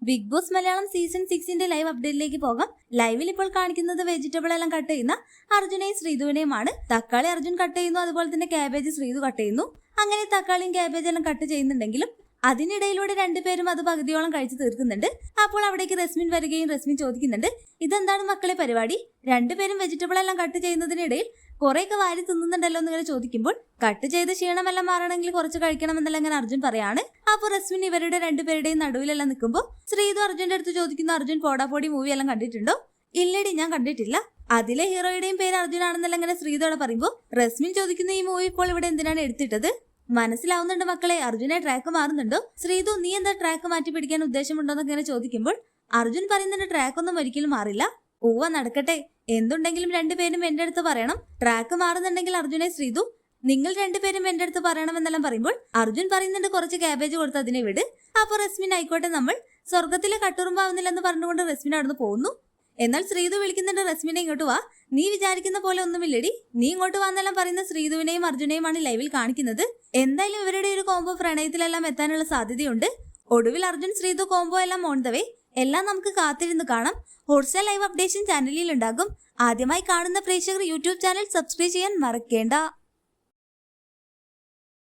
Big boss Malayalam season 6 live അപ്ഡേറ്റിലേക്ക് പോകാം. ലൈവിൽ ഇപ്പോൾ കാണിക്കുന്നത് വെജിറ്റബിൾ എല്ലാം കട്ട് ചെയ്യുന്ന അർജുനെയും ശ്രീധുവിനെയുമാണ്. തക്കാളി അർജുൻ കട്ട് ചെയ്യുന്നു, അതുപോലെ തന്നെ ക്യാബേജ് ശ്രീധു കട്ട് ചെയ്യുന്നു. അങ്ങനെ തക്കാളിയും ക്യാബേജ് എല്ലാം കട്ട് ചെയ്യുന്നുണ്ടെങ്കിലും അതിനിടയിലൂടെ രണ്ടുപേരും അത് പകുതിയോളം കഴിച്ചു തീർക്കുന്നുണ്ട്. അപ്പോൾ അവിടേക്ക് റസ്മിൻ വരികയും റസ്മിൻ ചോദിക്കുന്നുണ്ട്, ഇതെന്താണ് മക്കളെ പരിപാടി? രണ്ടുപേരും വെജിറ്റബിൾ എല്ലാം കട്ട് ചെയ്യുന്നതിനിടയിൽ കുറെയൊക്കെ വാരി തിന്നുന്നുണ്ടല്ലോ എന്നിങ്ങനെ ചോദിക്കുമ്പോൾ, കട്ട് ചെയ്ത് ക്ഷീണമെല്ലാം മാറണമെങ്കിൽ കുറച്ച് കഴിക്കണമെന്നല്ല അങ്ങനെ അർജുൻ പറയാണ്. അപ്പോൾ റസ്മിൻ ഇവരുടെ രണ്ടുപേരുടെയും നടുവിലെല്ലാം നിൽക്കുമ്പോൾ ശ്രീധു അർജുന്റെ അടുത്ത് ചോദിക്കുന്നു, അർജുൻ പോടാപോടി മൂവി എല്ലാം കണ്ടിട്ടുണ്ടോ? ഇല്ലടി, ഞാൻ കണ്ടിട്ടില്ല. അതിലെ ഹീറോയുടെയും പേര് അർജുൻ ആണെന്നല്ല അങ്ങനെ ശ്രീധുവിടെ പറയുമ്പോൾ റസ്മിൻ ചോദിക്കുന്ന, ഈ മൂവി ഇപ്പോൾ ഇവിടെ എന്തിനാണ് എടുത്തിട്ടത്? മനസ്സിലാവുന്നുണ്ട് മക്കളെ, അർജുനെ ട്രാക്ക് മാറുന്നുണ്ടോ? ശ്രീധു, നീ എന്താ ട്രാക്ക് മാറ്റി പിടിക്കാൻ ഉദ്ദേശമുണ്ടോന്നൊക്കെ ഇങ്ങനെ ചോദിക്കുമ്പോൾ അർജുൻ പറയുന്നുണ്ട്, ട്രാക്കൊന്നും ഒരിക്കലും മാറില്ല. ഊവ നടക്കട്ടെ, എന്തുണ്ടെങ്കിലും രണ്ടുപേരും എന്റെ അടുത്ത് പറയണം. ട്രാക്ക് മാറുന്നുണ്ടെങ്കിൽ അർജുനെ ശ്രീധു നിങ്ങൾ രണ്ടുപേരും എന്റെ അടുത്ത് പറയണമെന്നെല്ലാം പറയുമ്പോൾ അർജുൻ പറയുന്നുണ്ട്, കുറച്ച് ക്യാബേജ് കൊടുത്ത് അതിനെ വിട്. അപ്പൊ റസ്മിൻ ആയിക്കോട്ടെ, നമ്മൾ സ്വർഗത്തിലെ കട്ടുറുമ്പാവുന്നില്ലെന്ന് പറഞ്ഞുകൊണ്ട് റസ്മിൻ അവിടുന്ന് പോകുന്നു. എന്നാൽ ശ്രീധു വിളിക്കുന്നുണ്ട്, റസ്മിനെ ഇങ്ങോട്ട് വാ, നീ വിചാരിക്കുന്ന പോലെ ഒന്നുമില്ലടി, നീ ഇങ്ങോട്ട് വന്നെല്ലാം പറയുന്ന ശ്രീധുവിനെയും അർജുനെയുമാണ് ലൈവിൽ കാണിക്കുന്നത്. എന്തായാലും ഇവരുടെ ഒരു കോംബോ പ്രണയത്തിലെല്ലാം എത്താനുള്ള സാധ്യതയുണ്ട്. ഒടുവിൽ അർജുൻ ശ്രീധു കോംബോ എല്ലാം ഓൺ ദ വേ. എല്ലാം നമുക്ക് കാത്തിരുന്ന് കാണാം. ഹോട്ട്സ്റ്റാർ ലൈവ് അപ്ഡേഷൻ ചാനലിൽ ഉണ്ടാകും. ആദ്യമായി കാണുന്ന പ്രേക്ഷകർ യൂട്യൂബ് ചാനൽ സബ്സ്ക്രൈബ് ചെയ്യാൻ മറക്കേണ്ട.